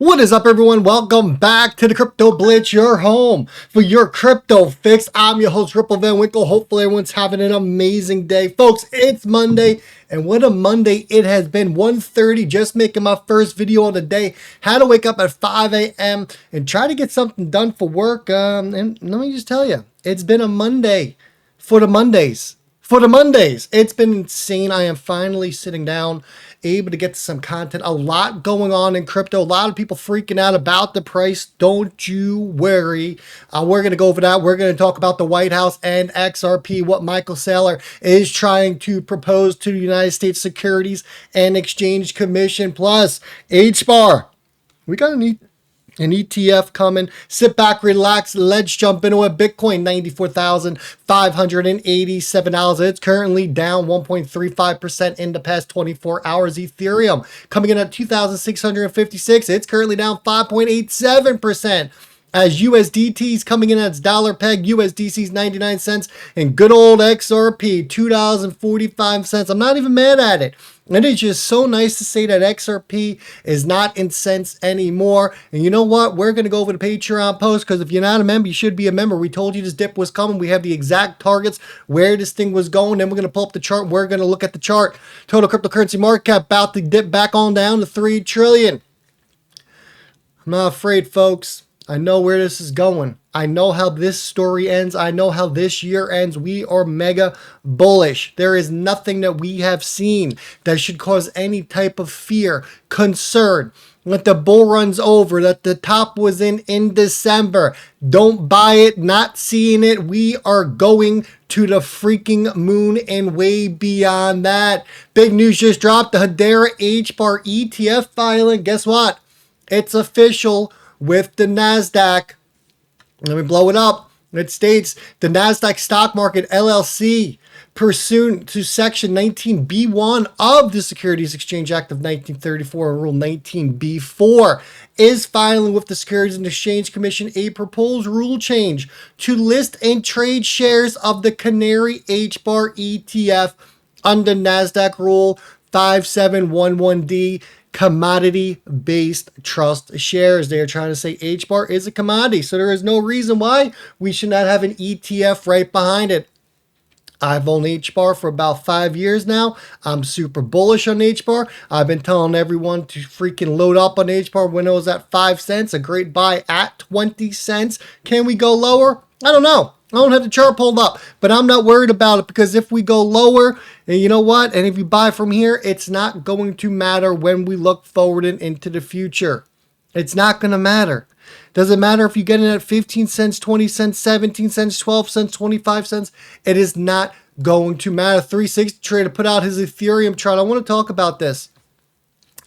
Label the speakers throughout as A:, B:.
A: What is up, everyone? Welcome back to the Crypto Blitz, your home for your crypto fix. I'm your host, Ripple Van Winkle. Hopefully everyone's having an amazing day. Folks, it's Monday, and what a Monday it has been. 1:30, just making my first video of the day. Had to wake up at 5 a.m. and try to get something done for work. And let me just tell you, it's been a Monday for the Mondays. It's been insane. I am finally sitting down, able to get to some content. A lot going on in crypto. A lot of people freaking out about the price. Don't you worry. We're going to go over that. We're going to talk about the White House and XRP, what Michael Saylor is trying to propose to the United States Securities and Exchange Commission, plus HBAR. We got an ETF coming. Sit back, relax. Let's jump into it. Bitcoin, $94,587. It's currently down 1.35% in the past 24 hours. Ethereum coming in at 2,656. It's currently down 5.87%. As USDT's coming in at its dollar peg, USDC's 99 cents, and good old XRP, $2.45. I'm not even mad at it. It is just so nice to say that XRP is not in cents anymore. And you know what? We're going to go over the Patreon post, because if you're not a member, you should be a member. We told you this dip was coming. We have the exact targets where this thing was going. Then we're going to pull up the chart. We're going to look at the chart. Total cryptocurrency market cap about to dip back on down to 3 trillion. I'm not afraid, folks. I know where this is going. I know how this story ends. I know how this year ends. We are mega bullish. There is nothing that we have seen that should cause any type of fear, concern. That the bull run's over, that the top was in December. Don't buy it, not seeing it. We are going to the freaking moon and way beyond that. Big news just dropped. The Hedera HBAR ETF filing. Guess what? It's official. With the NASDAQ, let me blow it up. It states the NASDAQ Stock Market LLC, pursuant to Section 19B1 of the Securities Exchange Act of 1934 and Rule 19B4, is filing with the Securities and Exchange Commission a proposed rule change to list and trade shares of the Canary HBAR ETF under NASDAQ Rule 5711D. Commodity-based trust shares. They are trying to say HBAR is a commodity, so there is no reason why we should not have an ETF right behind it. I've owned HBAR for about 5 years now. I'm super bullish on HBAR. I've been telling everyone to freaking load up on HBAR when it was at 5 cents. A great buy at 20 cents. Can we go lower? I don't know. I don't have the chart pulled up, but I'm not worried about it, because if we go lower, and you know what? And if you buy from here, it's not going to matter when we look forward and into the future. It's not going to matter. Doesn't matter if you get it at 15 cents, 20 cents, 17 cents, 12 cents, 25 cents. It is not going to matter. 360 Trader put out his Ethereum chart. I want to talk about this.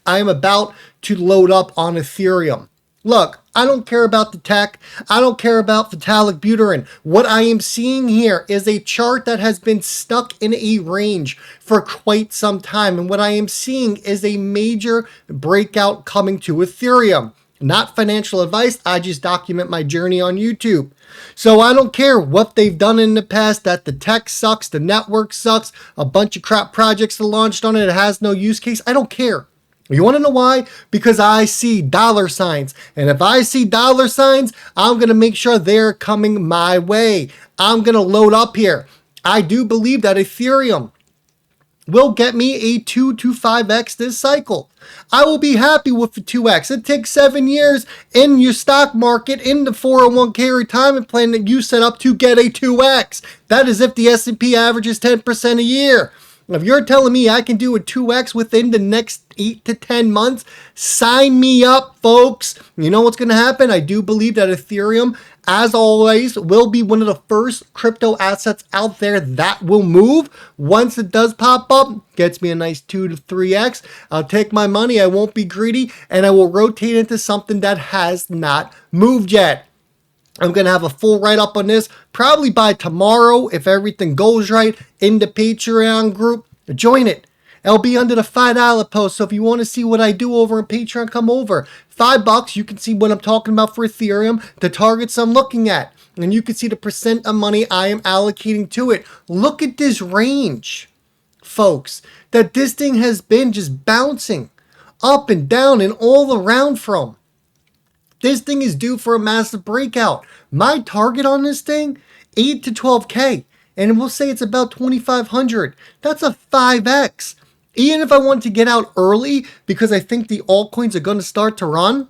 A: I am about to load up on Ethereum. Look, I don't care about the tech. I don't care about phthalic butadiene. What I am seeing here is a chart that has been stuck in a range for quite some time. And what I am seeing is a major breakout coming to Ethereum. Not financial advice. I just document my journey on YouTube. So I don't care what they've done in the past, that the tech sucks, the network sucks, a bunch of crap projects are launched on it. It has no use case. I don't care. You want to know why? Because I see dollar signs. And if I see dollar signs, I'm going to make sure they're coming my way. I'm going to load up here. I do believe that Ethereum will get me a 2 to 5x this cycle. I will be happy with the 2x. It takes 7 years in your stock market, in the 401k retirement plan that you set up to get a 2x. That is if the S&P averages 10% a year. If you're telling me I can do a 2x within the next 8 to 10 months, sign me up, folks. You know what's going to happen? I do believe that Ethereum, as always, will be one of the first crypto assets out there that will move. Once it does pop up, gets me a nice 2 to 3x. I'll take my money. I won't be greedy, and I will rotate into something that has not moved yet. I'm going to have a full write-up on this probably by tomorrow if everything goes right in the Patreon group. Join it. It'll be under the $5 post. So if you want to see what I do over on Patreon, come over. $5, you can see what I'm talking about for Ethereum, the targets I'm looking at. And you can see the percent of money I am allocating to it. Look at this range, folks, that this thing has been just bouncing up and down and all around from. This thing is due for a massive breakout. My target on this thing, 8 to 12K. And we'll say it's about 2,500. That's a 5X. Even if I want to get out early because I think the altcoins are going to start to run,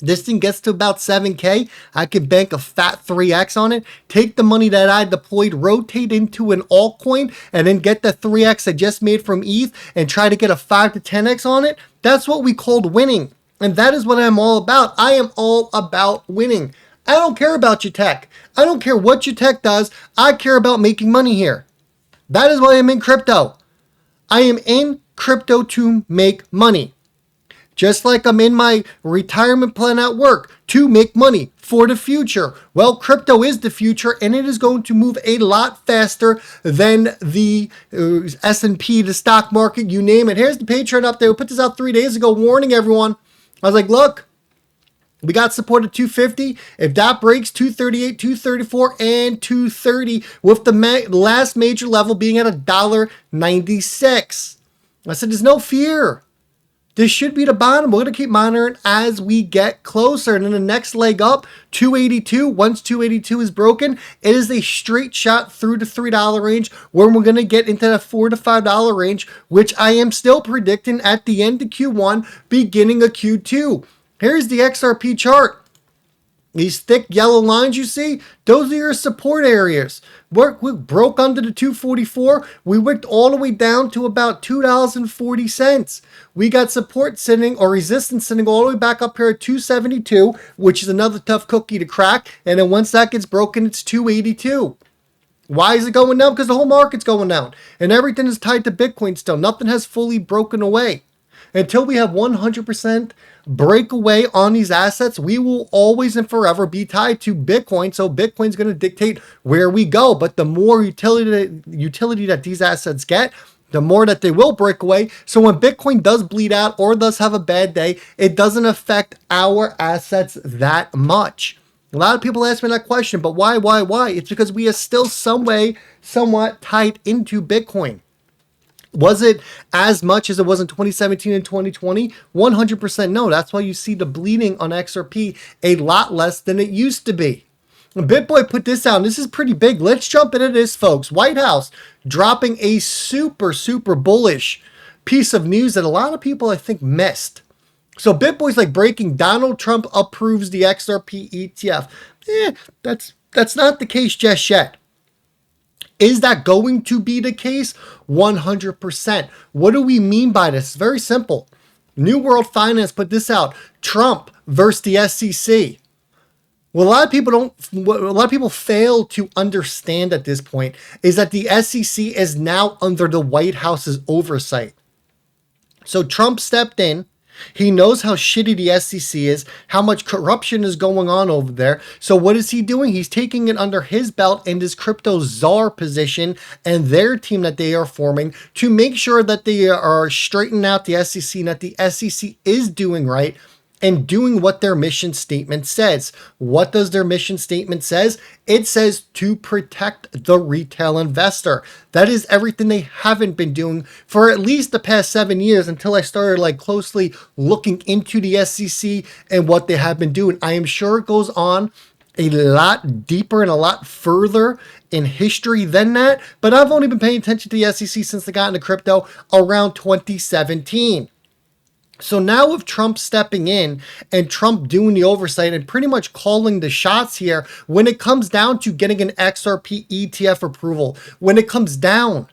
A: this thing gets to about 7K, I could bank a fat 3X on it, take the money that I deployed, rotate into an altcoin, and then get the 3X I just made from ETH and try to get a 5 to 10X on it. That's what we called winning. And that is what I'm all about. I am all about winning. I don't care about your tech. I don't care what your tech does. I care about making money here. That is why I'm in crypto. I am in crypto to make money. Just like I'm in my retirement plan at work to make money for the future. Well, crypto is the future, and it is going to move a lot faster than the S&P, the stock market, you name it. Here's the Patreon update. We put this out 3 days ago, warning everyone. I was like, look, we got support at 250. If that breaks, 238, 234, and 230, with the last major level being at $1.96. I said, there's no fear. This should be the bottom. We're going to keep monitoring as we get closer. And then the next leg up, 282. Once 282 is broken, it is a straight shot through the $3 range where we're going to get into the $4 to $5 range, which I am still predicting at the end of Q1, beginning of Q2. Here's the XRP chart. These thick yellow lines you see, those are your support areas. We broke under the 244. We wicked all the way down to about $2.40. We got support sitting or resistance sitting all the way back up here at 272, which is another tough cookie to crack. And then once that gets broken, it's 282. Why is it going down? Because the whole market's going down. And everything is tied to Bitcoin still. Nothing has fully broken away. Until we have 100% breakaway on these assets, we will always and forever be tied to Bitcoin. So Bitcoin's going to dictate where we go. But the more utility that these assets get, the more that they will break away. So when Bitcoin does bleed out or does have a bad day, it doesn't affect our assets that much. A lot of people ask me that question, but why? It's because we are still somewhat tied into Bitcoin. Was it as much as it was in 2017 and 2020? 100% no. That's why you see the bleeding on XRP a lot less than it used to be. BitBoy put this out, and this is pretty big. Let's jump into this, folks. White House dropping a super bullish piece of news that a lot of people, I think, missed. So BitBoy's like breaking, Donald Trump approves the XRP ETF. That's not the case just yet. Is that going to be the case? 100%. What do we mean by this? It's very simple. New World Finance put this out. Trump versus the SEC. Well, a lot of people fail to understand at this point is that the SEC is now under the White House's oversight. So Trump stepped in. He knows how shitty the SEC is, how much corruption is going on over there. So what is he doing? He's taking it under his belt in this crypto czar position and their team that they are forming to make sure that they are straightening out the SEC and that the SEC is doing right and doing what their mission statement says. What does their mission statement says? It says to protect the retail investor. That is everything they haven't been doing for at least the past 7 years until I started closely looking into the SEC and what they have been doing. I am sure it goes on a lot deeper and a lot further in history than that, but I've only been paying attention to the SEC since they got into crypto around 2017. So now with Trump stepping in and Trump doing the oversight and pretty much calling the shots here when it comes down to getting an XRP ETF approval, when it comes down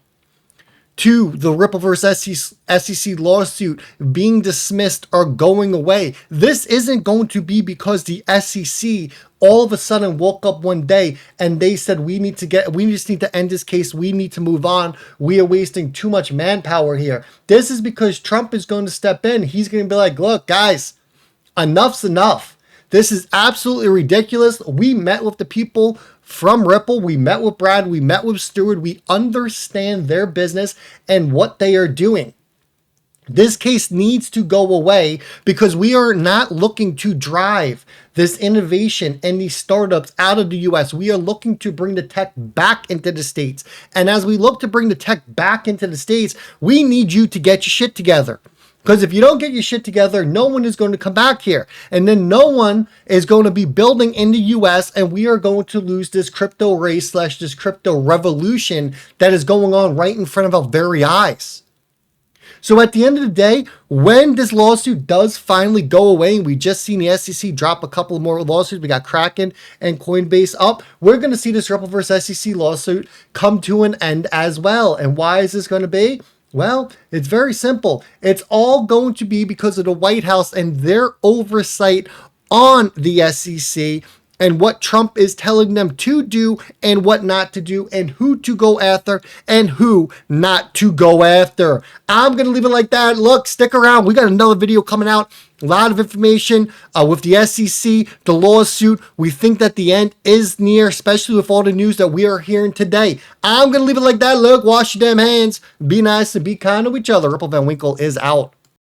A: to the Ripple versus SEC lawsuit being dismissed or going away, this isn't going to be because the SEC all of a sudden woke up one day and they said, we just need to end this case. We need to move on. We are wasting too much manpower here. This is because Trump is going to step in. He's going to be like, look, guys, enough's enough. This is absolutely ridiculous. We met with the people from Ripple. We met with Brad. We met with Stewart. We understand their business and what they are doing. This case needs to go away because we are not looking to drive this innovation and these startups out of the US. We are looking to bring the tech back into the States. And as we look to bring the tech back into the States, we need you to get your shit together. Because if you don't get your shit together, no one is going to come back here. And then no one is going to be building in the US, and we are going to lose this crypto race / this crypto revolution that is going on right in front of our very eyes. So at the end of the day, when this lawsuit does finally go away, and we just seen the SEC drop a couple more lawsuits, we got Kraken and Coinbase up, we're going to see this Ripple versus SEC lawsuit come to an end as well. And why is this going to be? Well, it's very simple. It's all going to be because of the White House and their oversight on the SEC and what Trump is telling them to do and what not to do and who to go after and who not to go after. I'm going to leave it like that. Look, stick around. We got another video coming out. A lot of information with the SEC, the lawsuit. We think that the end is near, especially with all the news that we are hearing today. I'm going to leave it like that. Look, wash your damn hands. Be nice and be kind to each other. Ripple Van Winkle is out.